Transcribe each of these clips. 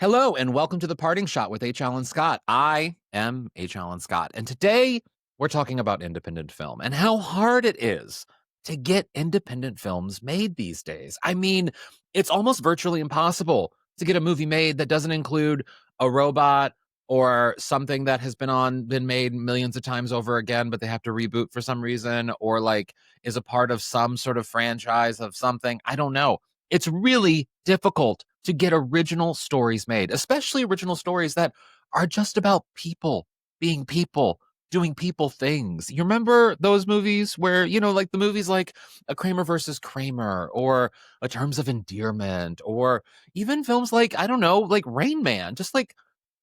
Hello and welcome to the Parting Shot with H. Allen Scott. I am H. Allen Scott, and today we're talking about independent film and how hard it is to get independent films made these days. I mean, it's almost virtually impossible to get a movie made that doesn't include a robot or something that has been made millions of times over again, but they have to reboot for some reason, or like is a part of some sort of franchise of something. I don't know. It's really difficult to get original stories made, especially original stories that are just about people being people, doing people things. You remember those movies where, like the movies like A Kramer versus Kramer or A Terms of Endearment, or even films like, I don't know, like Rain Man, just like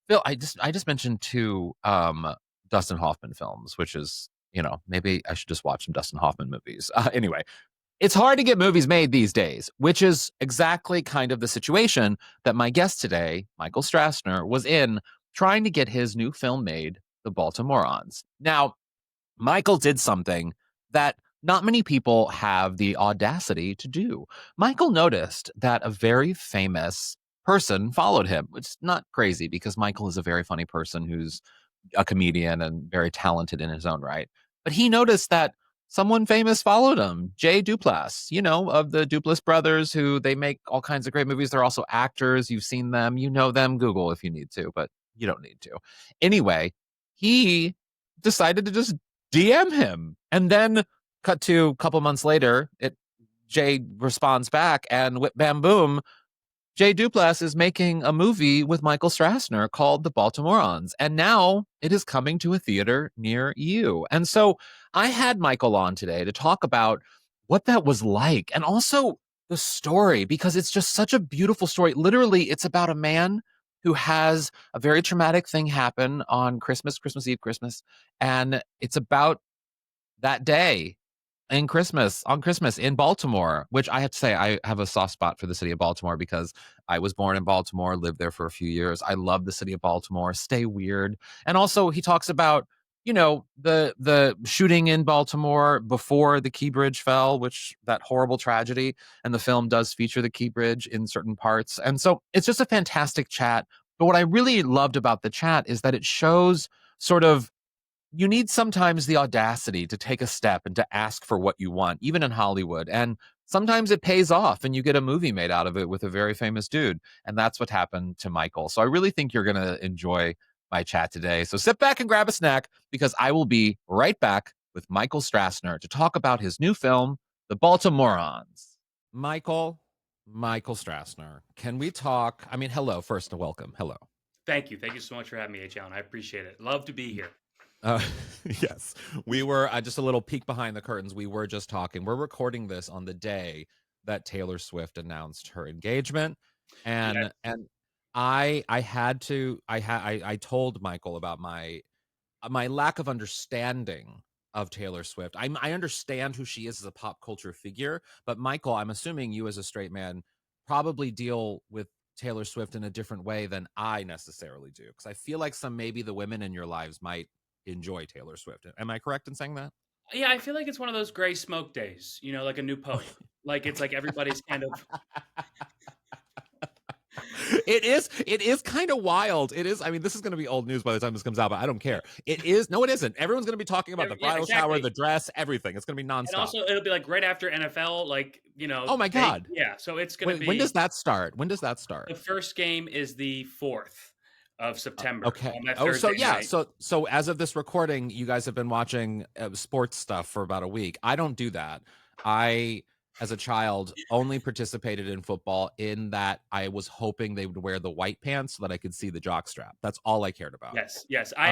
Phil, I just mentioned two Dustin Hoffman films, which is, maybe I should just watch some Dustin Hoffman movies. Anyway, it's hard to get movies made these days, which is exactly kind of the situation that my guest today, Michael Strassner, was in trying to get his new film made, The Baltimorons. Now, Michael did something that not many people have the audacity to do. Michael noticed that a very famous person followed him, which is not crazy because Michael is a very funny person who's a comedian and very talented in his own right. But he noticed that someone famous followed him, Jay Duplass, of the Duplass brothers, who they make all kinds of great movies. They're also actors. You've seen them, you know them. Google if you need to, but you don't need to. Anyway, he decided to just DM him. And then cut to a couple months later, Jay responds back and whip bam boom, Jay Duplass is making a movie with Michael Strassner called The Baltimorons, and now it is coming to a theater near you. And so I had Michael on today to talk about what that was like and also the story, because it's just such a beautiful story. Literally, it's about a man who has a very traumatic thing happen on Christmas Eve, and it's about that day on Christmas in Baltimore, which I have to say, I have a soft spot for the city of Baltimore because I was born in Baltimore, lived there for a few years. I love the city of Baltimore. Stay weird. And also he talks about, the shooting in Baltimore before the Key Bridge fell, which that horrible tragedy. And the film does feature the Key Bridge in certain parts. And so it's just a fantastic chat. But what I really loved about the chat is that it shows sort of you need sometimes the audacity to take a step and to ask for what you want, even in Hollywood. And sometimes it pays off and you get a movie made out of it with a very famous dude. And that's what happened to Michael. So I really think you're going to enjoy my chat today. So sit back and grab a snack because I will be right back with Michael Strassner to talk about his new film, The Baltimorons. Michael Strassner, can we talk? I mean, hello, first, welcome. Hello. Thank you. Thank you so much for having me, H. Allen. I appreciate it. Love to be here. Uh, yes, we were just a little peek behind the curtains. We were just talking. We're recording this on the day that Taylor Swift announced her engagement, Yes. and I told Michael about my lack of understanding of Taylor Swift. I understand who she is as a pop culture figure, but Michael, I'm assuming you as a straight man probably deal with Taylor Swift in a different way than I necessarily do, because I feel like maybe the women in your lives might enjoy Taylor Swift. Am I correct in saying that? Yeah, I feel like it's one of those gray smoke days, like a new pope. Like it's like everybody's kind of It is kind of wild. It is. I mean, this is going to be old news by the time this comes out, but I don't care. It is. No, it isn't. Everyone's going to be talking about the yeah, bridal shower, exactly. the dress, everything. It's going to be And nonstop. also it'll be like right after NFL, like, Oh my God. yeah, so it's going to Wait, when be does that start? When does that start? the first game is the 4th of September Okay. on that Oh, so Thursday yeah. night. So as of this recording, you guys have been watching sports stuff for about a week. I don't do that. I, as a child, only participated in football in that I was hoping they would wear the white pants so that I could see the jock strap. That's all I cared about. Yes, yes. Um,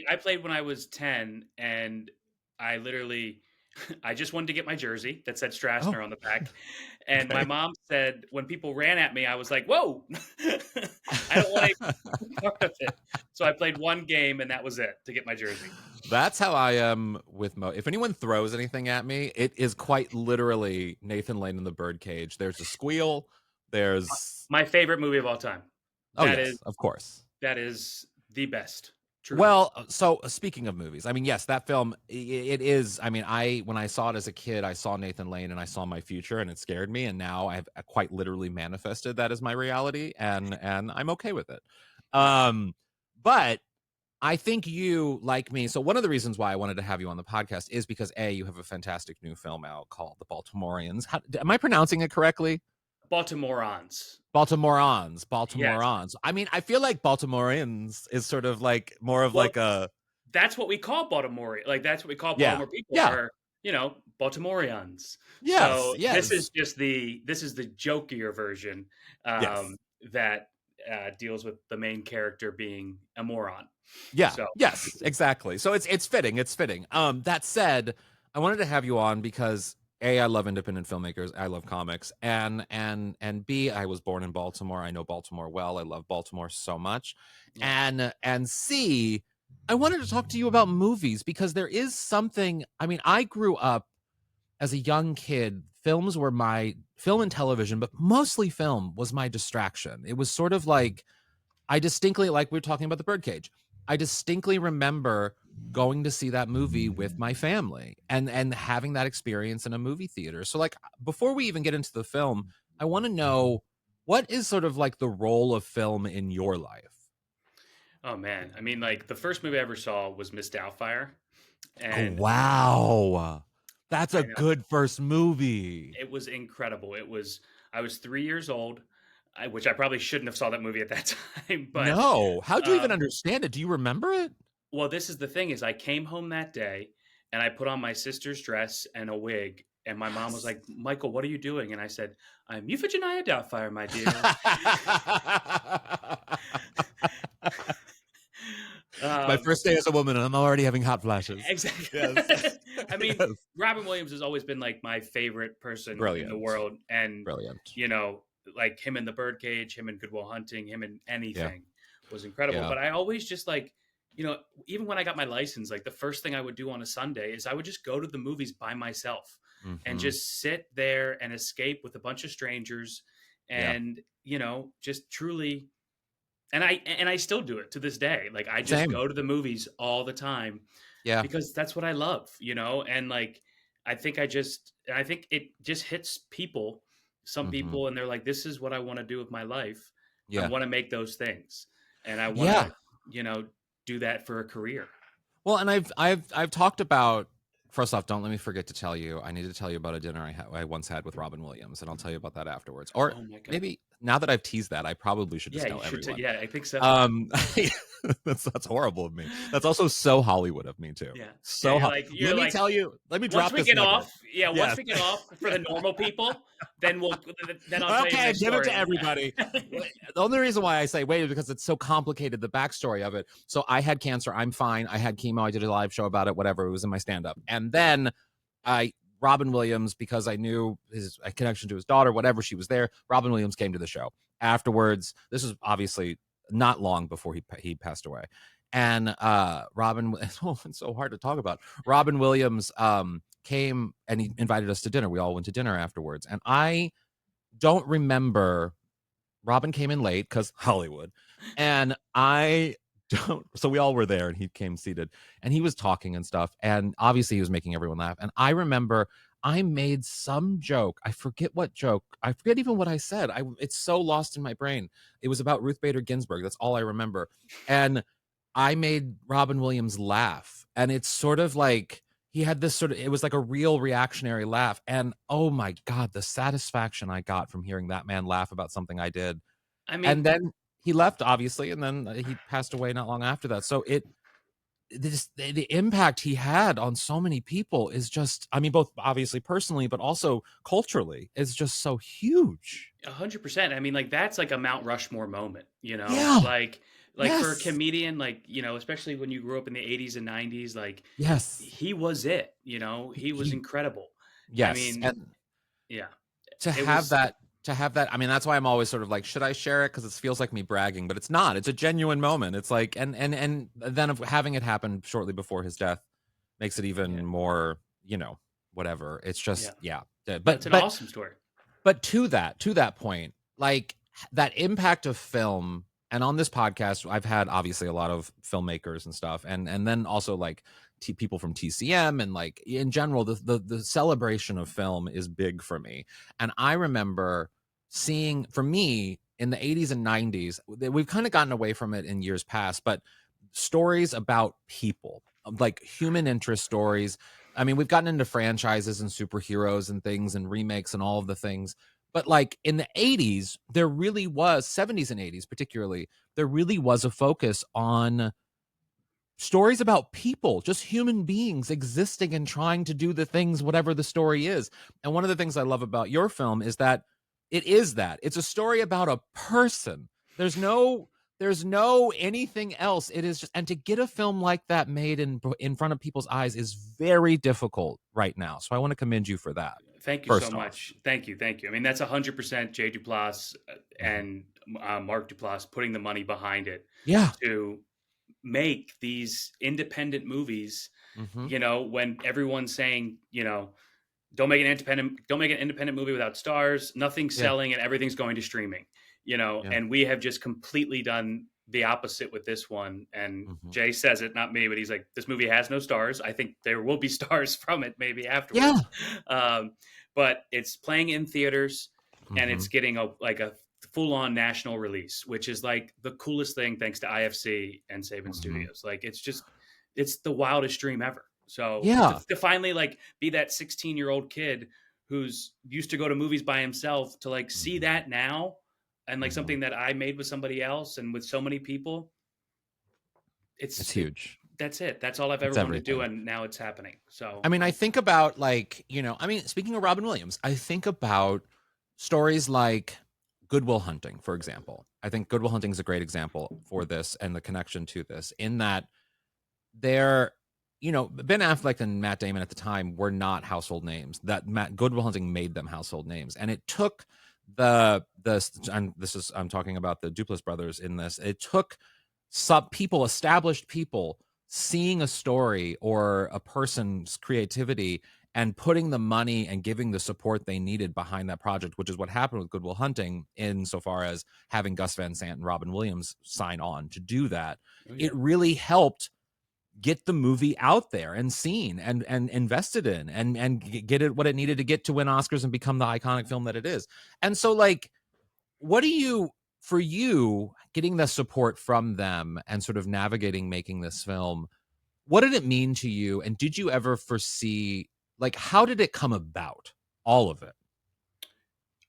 I played when I was 10 and I literally I just wanted to get my jersey that said oh, Strassner on the back. And my okay. mom said when people ran at me, I was like, "Whoa." I don't want any part of it. So I played one game and that was it to get my jersey. That's how I am with If anyone throws anything at me, it is quite literally Nathan Lane in the birdcage. There's a squeal. There's My favorite movie of all time. oh That is yes, of course. that is the best. truly. Well, so speaking of movies, I mean, yes, that film, it is. I mean, when I saw it as a kid, I saw Nathan Lane and I saw my future, and it scared me. And now I've quite literally manifested that as my reality, and I'm okay with it. Nice. But I think you, like me. So one of the reasons why I wanted to have you on the podcast is because you have a fantastic new film out called The Baltimorons. Am I pronouncing it correctly? Baltimorons. Baltimorons, Yes. Baltimorons. I mean, I feel like Baltimoreans is sort of like more of Well, like a that's what we call Baltimore. Like that's what we call yeah, Baltimore people yeah, are, Baltimoreans. yes, So yes, this is the jokier version yes, um, that deals with the main character being a moron. yeah, So yes, exactly. So it's fitting, it's fitting. That said, I wanted to have you on because I love independent filmmakers, I love comics, and B, I was born in Baltimore. I know Baltimore well. I love Baltimore so much, yeah. and C, I wanted to talk to you about movies because there is something. I mean, I grew up as a young kid, films were my film and television, but mostly film was my distraction. It was sort of like I distinctly, like we were talking about the birdcage, I distinctly remember going to see that movie with my family and having that experience in a movie theater. So like before we even get into the film, I want to know what is sort of like the role of film in your life? Oh man. I mean, like the first movie I ever saw was Miss Doubtfire, Oh and wow. That's a I know good first movie. it was incredible. It was I was 3 years old, which I probably shouldn't have saw that movie at that time, but No. How'd you even um, understand it? Do you remember it? well, this is the thing is I came home that day and I put on my sister's dress and a wig. And my mom was Yes. like, Michael, what are you doing? And I said, I'm Euphigenia Doubtfire, my dear. My um, first day as a woman, and I'm already having hot flashes. exactly. Yes. I mean, Yes. Robin Williams has always been like my favorite person in the Brilliant. world. And, Brilliant. you know, like him in The Birdcage, him in Good Will Hunting, him in Yeah. anything was incredible. Yeah. But I always just like, even when I got my license, like the first thing I would do on a Sunday is I would just go to the movies by myself and Mhm. just sit there and escape with a bunch of strangers Yeah. and, just truly and I still do it to this day. Like I just Same. go to the movies all the time Yeah. because that's what I love. And like I think it just hits people, some Mhm. people, and they're like, this is what I want to do with my life. I Yeah. want to make those things. And I want Yeah. to, you know, do that for a career. Well, and I've talked about. First off, don't let me forget to tell you. I need to tell you about a dinner I once had with Robin Williams, and I'll tell you about that afterwards. Or Oh my God. maybe now that I've teased that, I probably should just Yeah, you tell should. everyone. Yeah, I think so. Um, that's horrible of me. That's also so Hollywood of me too. Yeah. Yeah. So You're let me like, tell you. Let me once drop we this get nugget. off, yeah, once Yes. we get off for the normal people, then I'll tell you my Okay, give it to story. everybody. The only reason why I say wait is because it's so complicated, the backstory of it. So I had cancer. I'm fine. I had chemo. I did a live show about it. Whatever. It was in my stand-up. And then I Robin Williams, because I knew his connection to his daughter, whatever, she was there. Robin Williams came to the show afterwards. This was obviously not long before he passed away. And Robin, it's so hard to talk about. Robin Williams came and he invited us to dinner. We all went to dinner afterwards. And I don't remember. Robin came in late because Hollywood. And I don't. So we all were there and he came seated and he was talking and stuff. And obviously he was making everyone laugh. And I remember I made some joke. I forget what joke. I forget even what I said. It's so lost in my brain. It was about Ruth Bader Ginsburg. That's all I remember. And I made Robin Williams laugh. And it's sort of like he had this sort of, it was like a real reactionary laugh. And oh my God, the satisfaction I got from hearing that man laugh about something I did. I And mean, then he left, obviously, and then he passed away not long after that. So the impact he had on so many people is just, I mean, both obviously personally, but also culturally, is just so huge. 100%. I mean, like that's like a Mount Rushmore moment, Yeah. like for a Yes. comedian, like, especially when you grew up in the 80s and 90s, like Yes. he was it, he was He incredible. I yes. mean, And yeah, to it have was that I mean, that's why I'm always sort of like, should I share it? Because it feels like me bragging, but it's not. It's a genuine moment. It's like, and then of having it happen shortly before his death makes it yeah, even more, whatever. It's yeah. just, yeah. No, it's an awesome story. But to that point, like that impact of film, And on this podcast, I've had obviously a lot of filmmakers and stuff, and then also like people from TCM, and like in general, the celebration of film is big for me. And I remember seeing, for me, in the 80s and 90s, we've kind of gotten away from it in years past, but stories about people, like human interest stories. I mean, we've gotten into franchises and superheroes and things and remakes and all of the things, but like in the 80s, there really was, 70s and 80s particularly, there really was a focus on stories about people, just human beings existing and trying to do the things, whatever the story is. And one of the things I love about your film is that it is that. It's a story about a person. There's no anything else. It is just, and to get a film like that made in front of people's eyes is very difficult right now. So I want to commend you for that. Thank you so First off. much. Thank you, thank you. I mean, that's 100% Jay Duplass Mhm. and Mark Duplass putting the money behind it Yeah. to make these independent movies. Mhm. When everyone's saying, don't make an independent movie without stars, nothing's Yeah. selling, and everything's going to streaming. Yeah. And we have just completely done the opposite with this one. And Mhm. Jay says it, not me, but he's like, this movie has no stars. I think there will be stars from it maybe Yeah. afterwards. um, but it's playing in theaters, and it's Mhm. getting a full-on national release, which is like the coolest thing, thanks to IFC and Saban Mhm. Studios. Like, it's the wildest dream ever. So to, Yeah. to finally like be that 16-year-old kid who's used to go to movies by himself, to like see Mhm. that now, and like Mhm. something that I made with somebody else and with so many people, It's it's it huge. that's it. That's all I've ever It's wanted to do, everything. and now it's happening. So I mean, I think about like, I mean, speaking of Robin Williams, I think about stories like Good Will Hunting, for example. I think Good Will Hunting is a great example for this and the connection to this, in that they're, Ben Affleck and Matt Damon at the time were not household names. That Good Will Hunting made them household names, and it took and I'm talking about the Duplass brothers in this. It took some people, established people, seeing a story or a person's creativity and putting the money and giving the support they needed behind that project, which is what happened with Good Will Hunting, insofar as having Gus Van Sant and Robin Williams sign on to do that. oh, It yeah. really helped get the movie out there and seen and invested in, and get it what it needed to get to win Oscars and become the iconic film that it is. And so, like, what do you, for you, getting the support from them and sort of navigating making this film, what did it mean to you? And did you ever foresee, like, how did it come about? All of it.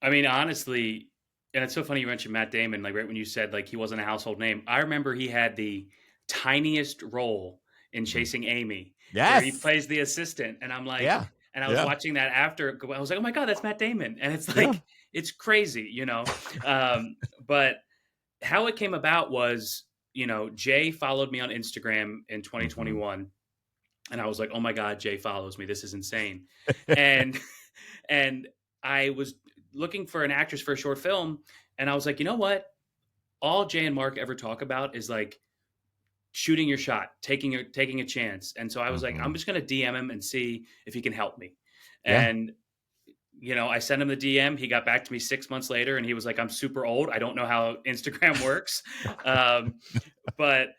I mean, honestly, and it's so funny you mentioned Matt Damon, like right when you said like he wasn't a household name. I remember he had the tiniest role in Mhm. Chasing Amy, where he Yes. plays the assistant, and I'm like, Yeah. and I was Yeah. watching that after. I was like, oh my god, that's Matt Damon, and it's Yeah. like it's crazy. But how it came about was, Jay followed me on Instagram in Mhm. 2021, and I was like, oh my god, Jay follows me. This is insane, and and I was looking for an actress for a short film, and I was like, you know what? All Jay and Mark ever talk about is like shooting your shot, taking a chance. And so I was like, I'm Mhm. just gonna DM him and see if he can help me. Yeah. And I sent him the DM. He got back to me 6 months later, and he was like, "I'm super old. I don't know how Instagram works." um, but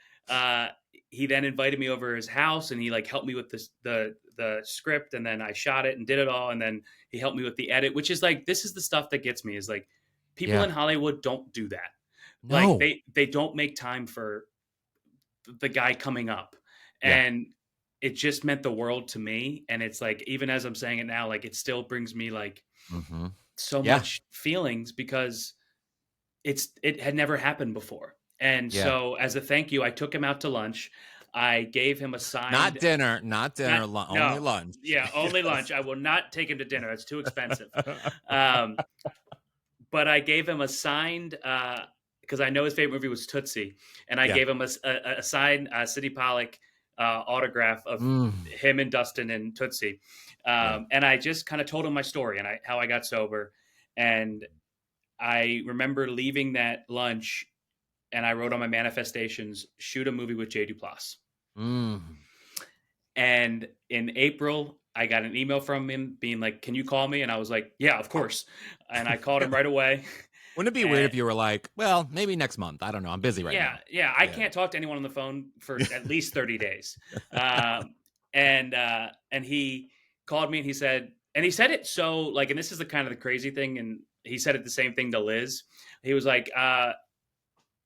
he then invited me over his house, and he like helped me with the script, and then I shot it and did it all, and then he helped me with the edit, which is like, this is the stuff that gets me, is like people Yeah. in Hollywood don't do that. Like No. they don't make time for the guy coming up, Yeah. and it just meant the world to me. And it's like, even as I'm saying it now, like it still brings me like Mhm. so Yeah. much feelings, because it had never happened before. And Yeah. so as a thank you, I took him out to lunch. I gave him a Not signed, dinner, not not dinner, only no, lunch. yeah, only Yes. lunch. I will not take him to dinner. That's too expensive. Um, but I gave him a signed, because I know his favorite movie was Tootsie, and I Yeah. gave him a signed Sidney Pollock autograph of Mm. him and Dustin and Tootsie. Yeah. And I just kind of told him my story and how I got sober. And I remember leaving that lunch, and I wrote on my manifestations, shoot a movie with Jay Duplass. Mm. And in April, I got an email from him being like, "Can you call me?" And I was like, "Yeah, of course." And I called him right away. Wouldn't it be weird And if you were like, well, maybe next month? I don't know. I'm busy right yeah, now. yeah, I Yeah. can't talk to anyone on the phone for at least 30 days. And he called me and he said it so like, and this is the kind of the crazy thing, and he said it the same thing to Liz. He was like, I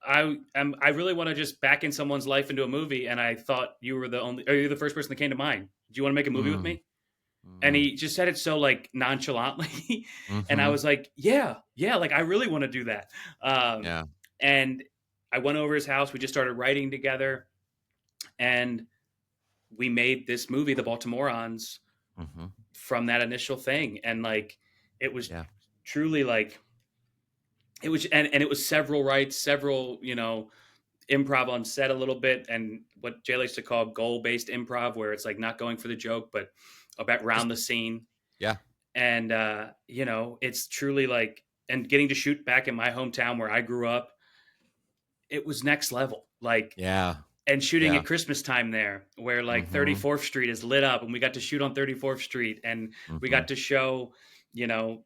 really want to just back in someone's life into a movie, and I thought you were you're the first person that came to mind. Do you want to make a movie with Mm, me? And mm, he just said it so like nonchalantly, and I mm-hmm. was like, yeah, yeah, like I really want to do that. Um, Yeah. and I went over his house. We just started writing together, and we made this movie, The Baltimorons, Mm-hmm. from that initial thing. And like, it was Yeah. truly like and it was several writes, several improv on set a little bit, and what Jay likes to call goal-based improv, where it's like not going for the joke, but about Just round the scene. yeah. And it's truly like, and getting to shoot back in my hometown where I grew up, it was next level. Like, Yeah. and shooting Yeah. at Christmas time there, where like Mm-hmm. 34th Street is lit up, and we got to shoot on 34th Street, and we Mm-hmm. got to show, you know,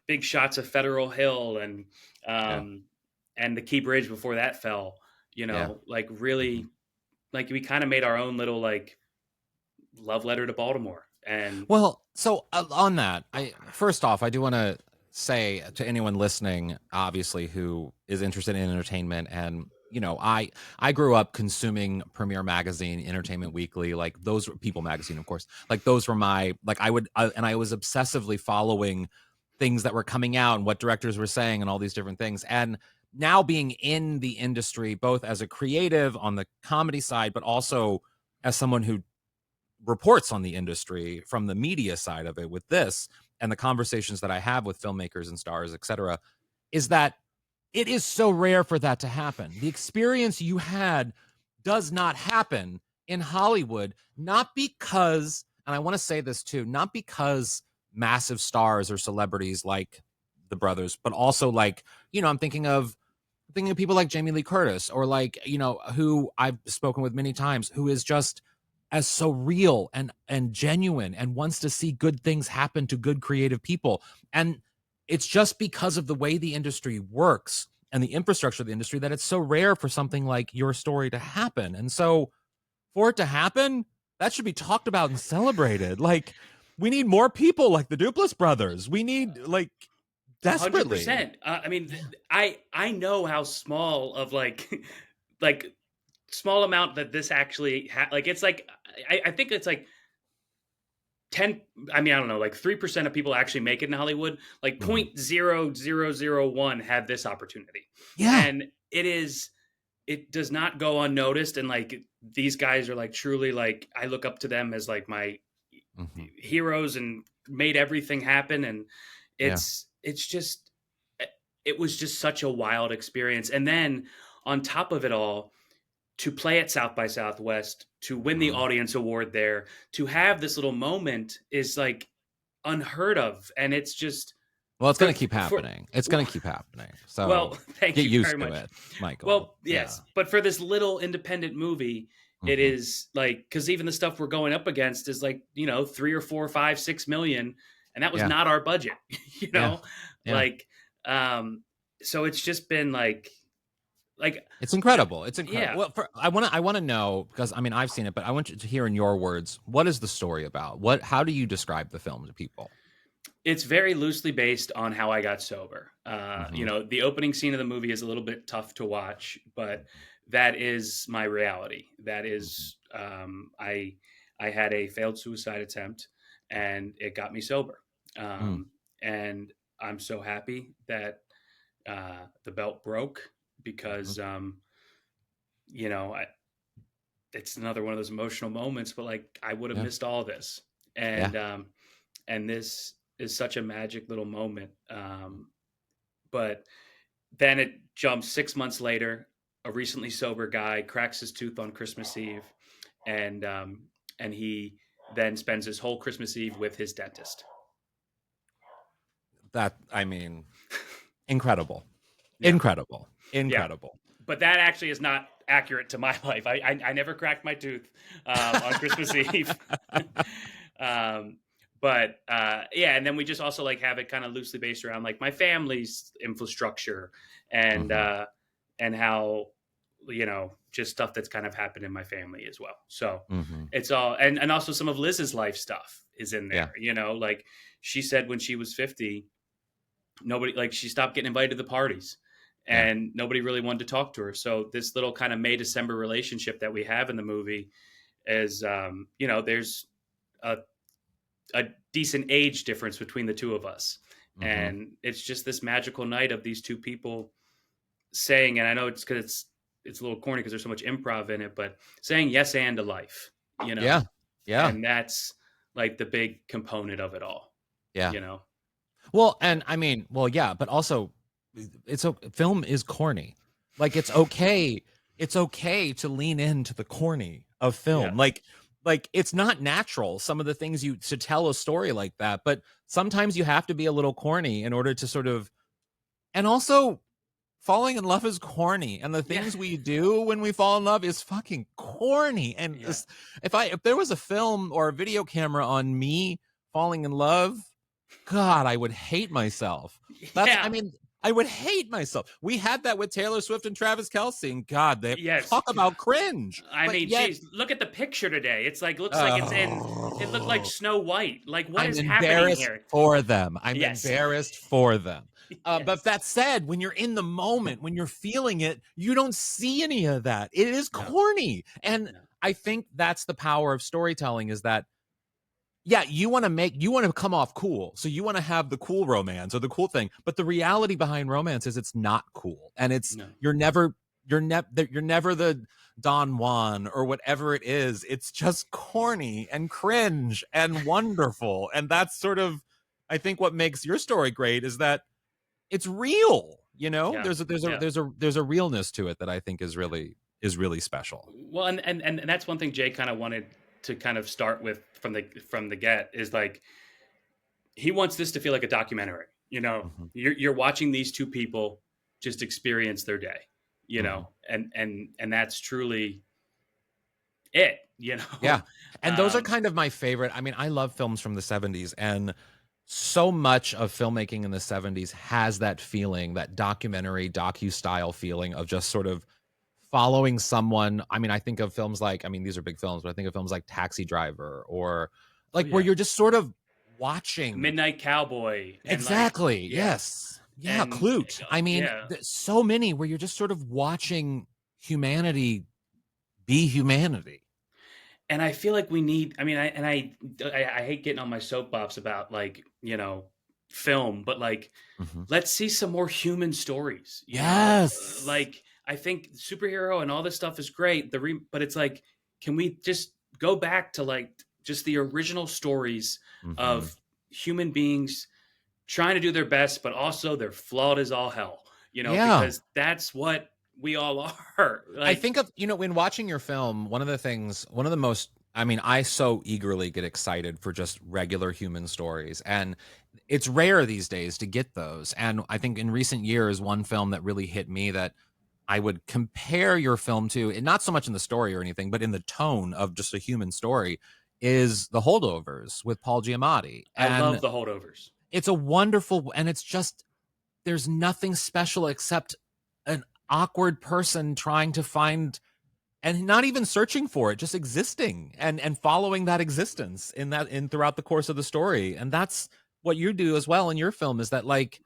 big shots of Federal Hill, Yeah. um, and the Key Bridge before that fell. Yeah. Like Mm-hmm. really, like we kind of made our own little like love letter to Baltimore. And Well, so on that, I first off, I do want to say to anyone listening, obviously, who is interested in entertainment, and I grew up consuming Premiere Magazine, Entertainment Weekly, like those People Magazine, of course, like those were my like and I was obsessively following things that were coming out and what directors were saying and all these different things. And now being in the industry, both as a creative on the comedy side, but also as someone who reports on the industry from the media side of it with this and the conversations that I have with filmmakers and stars, et cetera, is that it is so rare for that to happen. The experience you had does not happen in Hollywood, not because, and I want to say this too, not because massive stars or celebrities like the brothers, but also like, I'm thinking of people like Jamie Lee Curtis or like, who I've spoken with many times, who is just as so real and genuine and wants to see good things happen to good creative people. And it's just because of the way the industry works and the infrastructure of the industry that it's so rare for something like your story to happen. And so for it to happen, that should be talked about and celebrated. Like we need more people like the Duplass brothers. We need like desperately. 100%. I mean, I know how small of like like small amount that this actually like it's like I think it's like 10, I mean, I don't know, like 3% of people actually make it in Hollywood. Like Mhm. 0.0001 had this opportunity. Yeah. And it does not go unnoticed. And like these guys are like truly like I look up to them as like my Mhm. heroes and made everything happen. And Yeah. it's just it was just such a wild experience. And then on top of it all, to play at South by Southwest, to win the Mhm. audience award there, to have this little moment is like unheard of. And it's just Well, it's for gonna keep for happening. It's gonna well, keep happening. well, So thank get you very used to much. it, Michael. Well, Yeah. yes, but for this little independent movie, it Mhm. is like because even the stuff we're going up against is like 3 or 4, 5, 6 million, and that was Yeah. not our budget. you Yeah. know, Yeah. like so it's just been like It's the incredible. It's incredible. yeah. Well, I wanna know because I mean I've seen it, but I want you to hear in your words, what is the story about? How do you describe the film to people? It's very loosely based on how I got sober. Mhm. The opening scene of the movie is a little bit tough to watch, but that is my reality. That Mhm. is, I had a failed suicide attempt, and it got me sober. Mm. And I'm so happy that the belt broke Mhm. because I, it's another one of those emotional moments. But like, I would have Yeah. missed all this, Yeah. and this is such a magic little moment. But then it jumps 6 months later. A recently sober guy cracks his tooth on Christmas Eve, and he then spends his whole Christmas Eve with his dentist. That I mean, incredible. Yeah, Incredible. yeah. Incredible. But that actually is not accurate to my life. I never cracked my tooth on Christmas Eve. um, but yeah, and then we just also like have it kind of loosely based around like my family's infrastructure and Mhm. uh and how just stuff that's kind of happened in my family as well. So Mhm. it's all, and also some of Liz's life stuff is in Yeah. there. Like she said when she was 50, nobody, like, she stopped getting invited to the parties Yeah. and nobody really wanted to talk to her. So this little kind of May December relationship that we have in the movie is there's a, a decent age difference between the two of us, Mhm. and it's just this magical night of these two people saying, and I know it's because it's a little corny because there's so much improv in it, but saying yes and to life, you know, Yeah. Yeah. and that's like the big component of it all, Yeah. you know. Well, and I mean, well, yeah, but also film is corny. Like it's okay to lean into the corny of Yeah, film. Like it's not natural some of the things you to tell a story like that, but sometimes you have to be a little corny in order to sort of and also falling in love is corny, and the yeah, things we do when we fall in love is fucking corny. And yeah, if there was a film or a video camera on me falling in love, God, I would hate myself. I yeah. mean, I would hate myself. We had that with Taylor Swift and Travis Kelce, and God, they Yes. talk about cringe. I But mean, yet, geez, look at the picture today. It's like looks like it looked like oh, Snow White. Like, what I'm is happening embarrassed here? for them. I'm Yes. embarrassed for them. But Yes. that said, when you're in the moment, when you're feeling it, you don't see any of that. It is No, corny. And no, I think that's the power of storytelling is that, yeah, you want to come off cool. So you want to have the cool romance or the cool thing. But the reality behind romance is it's not cool. And it's, no. you're never the Don Juan or whatever it is. It's just corny and cringe and wonderful. And that's sort of, I think what makes your story great is that it's real. Yeah. Yeah. There's a realness to it that I think is really special. Well, and that's one thing Jay kind of wanted to kind of start with from the get is like he wants this to feel like a documentary. Mhm, You're watching these two people just experience their day, mhm. and that's truly it, Yeah. And those are um, kind of my favorite. I mean, I love films from the 70s, and so much of filmmaking in the 70s has that feeling, that documentary, docu-style feeling of just sort of following someone. I mean, I think of films like, I mean, these are big films, but I think of films like Taxi Driver or oh like where yeah, you're just sort of watching. Midnight Cowboy, and like, Exactly. yeah, Yes. Yeah, and Klute. I mean, yeah, so many where you're just sort of watching humanity be humanity. and I feel like we need. I mean, I hate getting on my soapbox about like film, but like Mhm. let's see some more human stories. Yes. Like I think superhero and all this stuff is great. But it's like, can we just go back to like just the original stories Mhm. of human beings trying to do their best, but also they're flawed as all hell. Yeah. Because that's what we all are. I Like, think of, when watching your film, one of the most, I mean, I so eagerly get excited for just regular human stories. And it's rare these days to get those. And I think in recent years, one film that really hit me that I would compare your film to, and not so much in the story or anything, but in the tone of just a human story, is The Holdovers with Paul Giamatti. I And love the holdovers. it's a wonderful, and it's just, there's nothing special except an awkward person trying to find and not even searching for it, just existing and following that existence in throughout the course of the story. And that's what you do as well in your film, is that like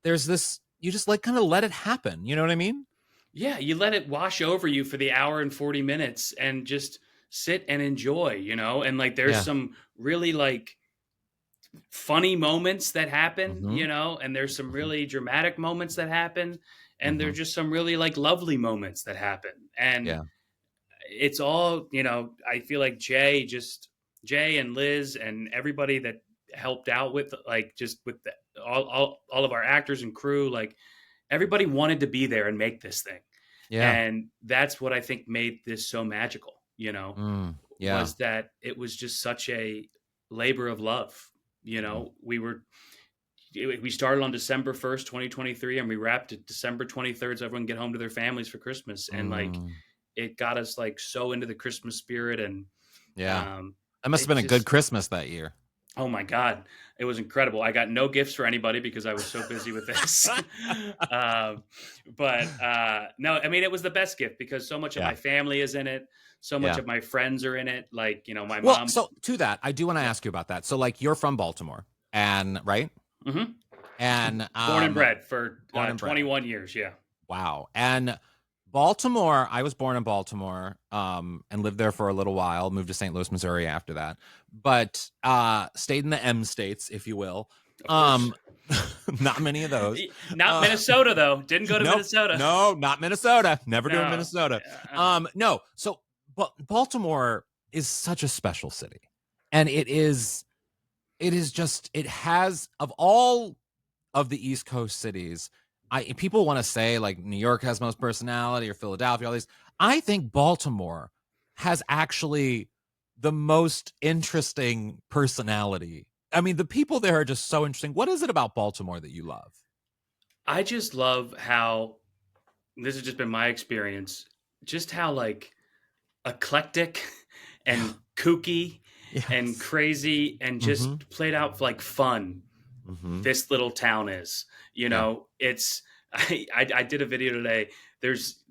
there's this, you just like kind of let it happen. You know what I mean? Yeah, you let it wash over you for the hour and 40 minutes and just sit and enjoy, and like there's Yeah. some really like funny moments that happen, Hmm. and there's some Hmm. really dramatic moments that happen, and Hmm. there's just some really like lovely moments that happen. And Yeah. it's all, I feel like Jay and Liz and everybody that helped out with like just with all of our actors and crew, like everybody wanted to be there and make this thing. Yeah. And that's what I think made this so magical, Yeah. was that it was just such a labor of love. Mm, We started on December 1st, 2023, and we wrapped it December 23rd, so everyone can get home to their families for Christmas. And like mm, it got us like so into the Christmas spirit, and yeah. um That must have it been a good just Christmas that year. Oh my god, it was incredible. I got no gifts for anybody because I was so busy with this. um, but no, I mean it was the best gift because so much of Yeah, my family is in it. So much yeah. of my friends are in it. Like my Well, mom. so to that, I do want to Yeah. ask you about that. So, like, you're from Baltimore, and right, hmm and Born and bred for born and bred. 21 years. Yeah. Wow. And Baltimore, I was born in Baltimore, and lived there for a little while, moved to St. Louis, Missouri after that, but stayed in the M states, if you will. Of course. Um, not many of those. Not Uh, Minnesota though. Didn't go to nope, Minnesota. no, not Minnesota. Never doing No. Minnesota. Uh, No. So, but Baltimore is such a special city, and it is just it has of all of the East Coast cities, people want to say like New York has most personality or Philadelphia, all these. I think Baltimore has actually the most interesting personality. I mean, the people there are just so interesting. What is it about Baltimore that you love? I just love how this has just been my experience. Just how like eclectic Yeah. and kooky and Yes. crazy and Mm-hmm. just played out like fun Mm-hmm. this little town is. Yeah. It's I did a video today. There's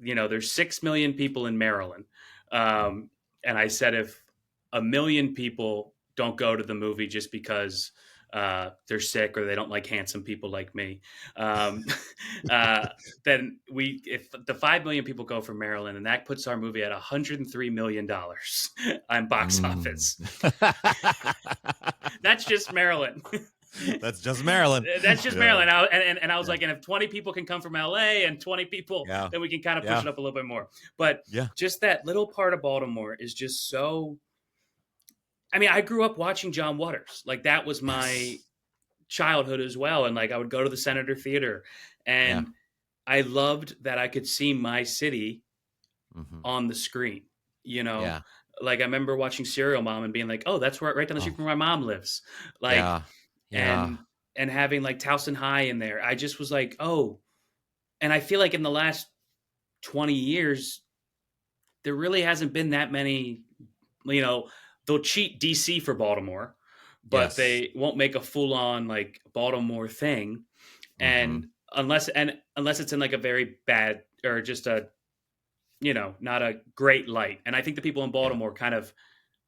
6 million people in Maryland, um, and I said if 1 million people don't go to the movie just because they're sick or they don't like handsome people like me, um, uh, then if the 5 million people go from Maryland, and that puts our movie at $103 million on box Mm. office. That's just Maryland. That's just Maryland. That's just Yeah. Maryland. And I was Yeah. like, and if 20 people can come from LA and 20 people, Yeah. then we can kind of push Yeah. it up a little bit more. But Yeah. just that little part of Baltimore is just so. I mean, I grew up watching John Waters. Like that was my Yes. childhood as well. And like I would go to the Senator Theater, Yeah. and I loved that I could see my city Mm-hmm. on the screen. You know, Yeah. like I remember watching Serial Mom and being like, "Oh, that's right down the street Oh, from where my mom lives." Like, yeah. Yeah. and having like Towson High in there, I just was like, "Oh." And I feel like in the last 20 years, there really hasn't been that many. You know, they'll cheat DC for Baltimore, but Yes. they won't make a full on like Baltimore thing. Mm-hmm. And unless it's in like a very bad or just a not a great light. And I think the people in Yeah. Baltimore kind of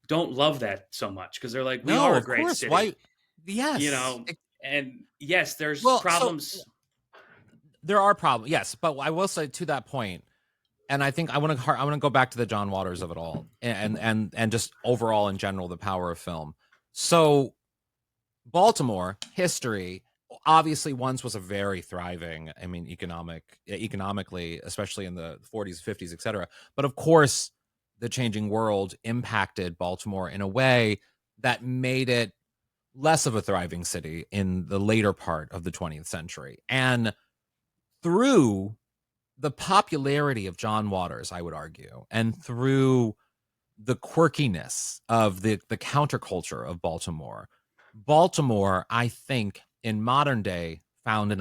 don't love that so much because they're like, we No, are a of great course. Why? city, you Yes. know. And yes, there's Well, so problems. there are problems. Yes, but I will say to that point, and I think I want to go back to the John Waters of it all, and just overall in general the power of film. So Baltimore history obviously once was a very thriving, I mean, economically, especially in the 40s, 50s, etc. But of course, the changing world impacted Baltimore in a way that made it less of a thriving city in the later part of the 20th century. And through the popularity of John Waters, I would argue, and through the quirkiness of the counterculture of Baltimore, Baltimore, I think, in modern day, found Yes,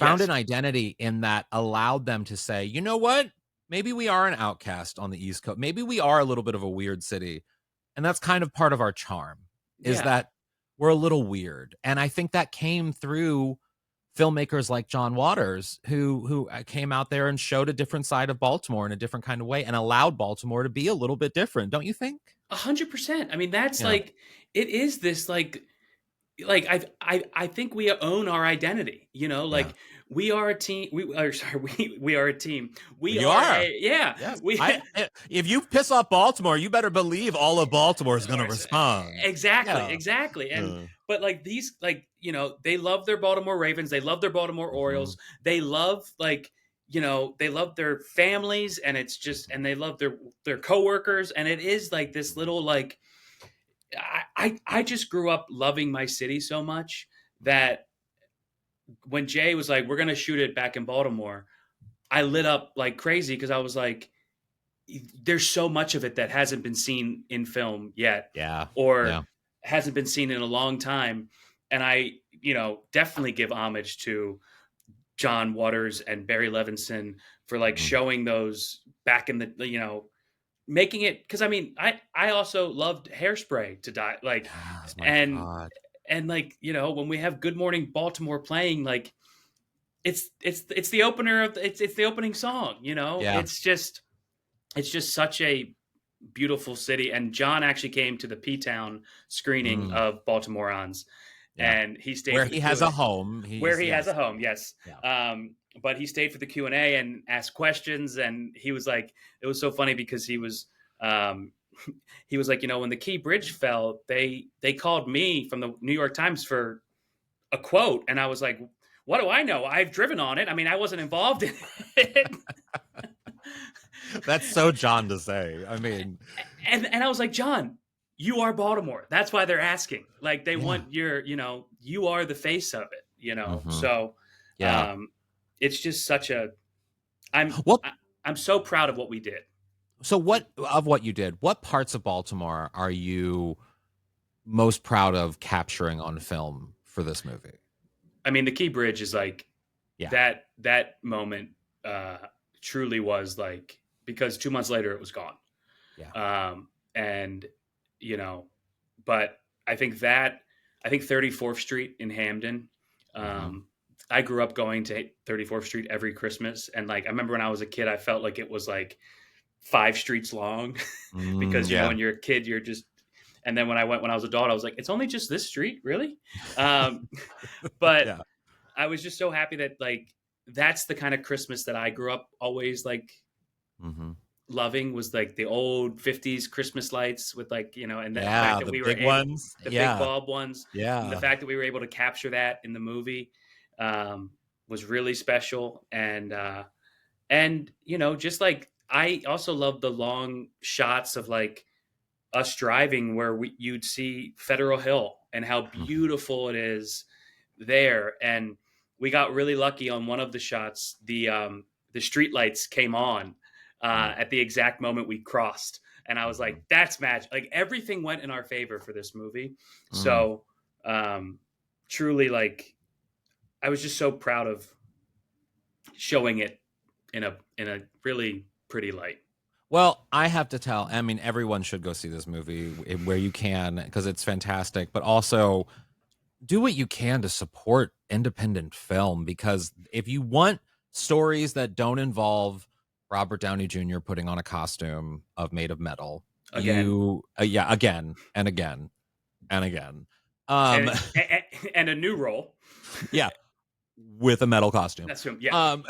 an identity in that allowed them to say, you know what? Maybe we are an outcast on the East Coast. Maybe we are a little bit of a weird city. And that's kind of part of our charm is yeah, that we're a little weird. And I think that came through filmmakers like John Waters, who came out there and showed a different side of Baltimore in a different kind of way and allowed Baltimore to be a little bit different, don't you think? 100%. I mean, that's Yeah, like it is this I think we own our identity. yeah. Like we are a team. We are sorry. We are a team. We You are are. a yeah. Yes. We If you piss off Baltimore, you better believe all of Baltimore is going to or s- respond. exactly, Yeah. exactly. And Yeah. but like these, they love their Baltimore Ravens. They love their Baltimore Mhm, Orioles. They love they love their families, and it's just mhm. and they love their coworkers, and it is like this little like I just grew up loving my city so much that when Jay was like, "We're gonna shoot it back in Baltimore," I lit up like crazy because I was like, "There's so much of it that hasn't been seen in film yet, Yeah. or Yeah. hasn't been seen in a long time." And I, definitely give homage to John Waters and Barry Levinson for like Mhm. showing those back in the making it, because I mean, I also loved Hairspray to die, like, Yes, my and God. like, when we have Good Morning Baltimore playing, like, it's the opener of it's the opening song. Yeah. It's just such a beautiful city. And John actually came to the P-Town screening Mm, of Baltimorons, yeah. and he stayed Where for the he has a Q&A, home. where He's he has a yes. home. Yes. Yeah. But he stayed for the Q&A and asked questions, and he was like, it was so funny because um, he was like, when the Key Bridge fell, they called me from the New York Times for a quote, and I was like, what do I know? I've driven on it. I mean, I wasn't involved in it. That's so John to say. I mean, and I was like, John, you are Baltimore. That's why they're asking. Like, they yeah. want you are the face of it. Hmm. So, Yeah. um, it's just such a. I'm What I, I'm so proud of what we did. so what of what you did, what parts of Baltimore are you most proud of capturing on film for this movie? I mean, the Key Bridge is like Yeah. that moment. Uh, Truly was like, because 2 months later it was gone. Yeah. And you know, but I think 34th Street in Hamden. Hmm. Um, I grew up going to 34th Street every Christmas, and like I remember when I was a kid, I felt like it was like 5 streets long, because Yeah. when you're a kid, you're just. And then when I was adult, I was like, it's only just this street, really. Um, but Yeah. I was just so happy that, like, that's the kind of Christmas that I grew up always like Hmm. loving, was like the old 50s Christmas lights with, like, and the fact Yeah. that The we were big able, ones. the big Yeah. bulb ones, and the Yeah. fact that we were able to capture that in the movie, was really special. And just like, I also love the long shots of like us driving where you'd see Federal Hill and how Mhm. beautiful it is there. And we got really lucky on one of the shots. The street lights came on Mm, at the exact moment we crossed, and I was mhm, like, "That's magic!" Like, everything went in our favor for this movie. mm. So, um, truly, like, I was just so proud of showing it in a really pretty light. Well, I have to tell, I mean, everyone should go see this movie where you can because it's fantastic, but also do what you can to support independent film because if you want stories that don't involve Robert Downey Jr. putting on a costume of made of metal, Again, you yeah, again and again and again. Um and and a new role. yeah, with a metal costume. That's him. Yeah, Um,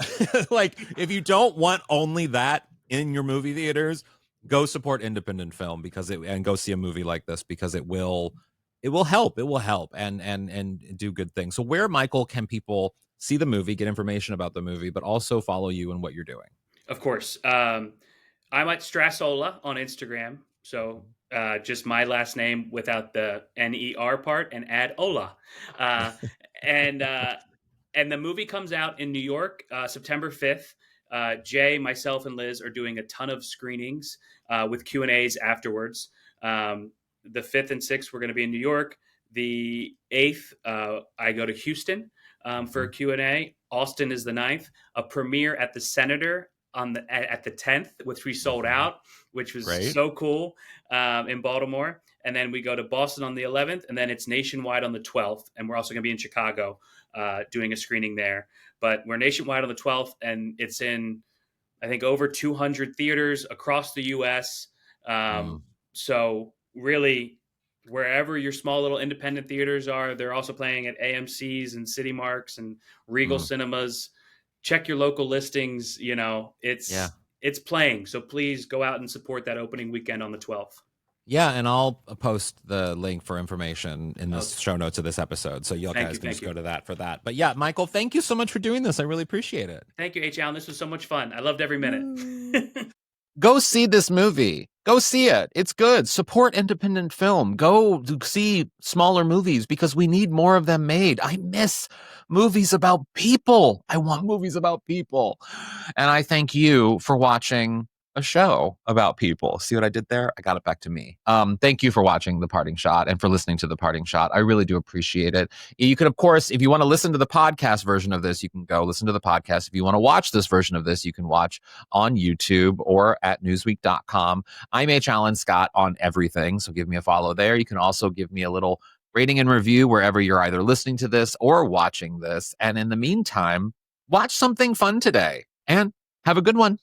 like if you don't want only that in your movie theaters, go support independent film because and go see a movie like this because it will help and do good things. So where Michael can people see the movie, get information about the movie, but also follow you and what you're doing? of course. I'm at Strassola on Instagram. So, just my last name without the NER part, and add Ola. Uh, and the movie comes out in New York, September 5th. Jay, myself, and Liz are doing a ton of screenings, with Q&As afterwards. The 5th and 6th, we're going to be in New York. The 8th, I go to Houston, for a Mhm. Q&A. Austin is the 9th. A premiere at the Senator at the 10th, which we sold Mhm. out, which was Great. so cool, in Baltimore. And then we go to Boston on the 11th, and then it's nationwide on the 12th. And we're also going to be in Chicago, doing a screening there. But we're nationwide on the 12th, and it's in, I think, over 200 theaters across the U.S. Mm, So really, wherever your small little independent theaters are, they're also playing at AMC's and City Marks and Regal mm. Cinemas. Check your local listings. Yeah. It's playing. So please go out and support that opening weekend on the 12th. Yeah, and I'll post the link for information in Oh, this show notes of this episode, so you thank guys you, can thank just you, go to that for that. But yeah, Michael, thank you so much for doing this. I really appreciate it. thank you, H. Allen. This was so much fun. I loved every minute. Woo. Go see this movie. Go see it. It's good. Support independent film. Go see smaller movies because we need more of them made. I miss movies about people. I want movies about people. And I thank you for watching a show about people. See what I did there? I got it back to me. Thank you for watching The Parting Shot and for listening to The Parting Shot. I really do appreciate it. You can, of course, if you want to listen to the podcast version of this, you can go listen to the podcast. If you want to watch this version of this, you can watch on YouTube or at newsweek.com. I'm H. Alan Scott on everything, so give me a follow there. You can also give me a little rating and review wherever you're either listening to this or watching this. And in the meantime, watch something fun today and have a good one.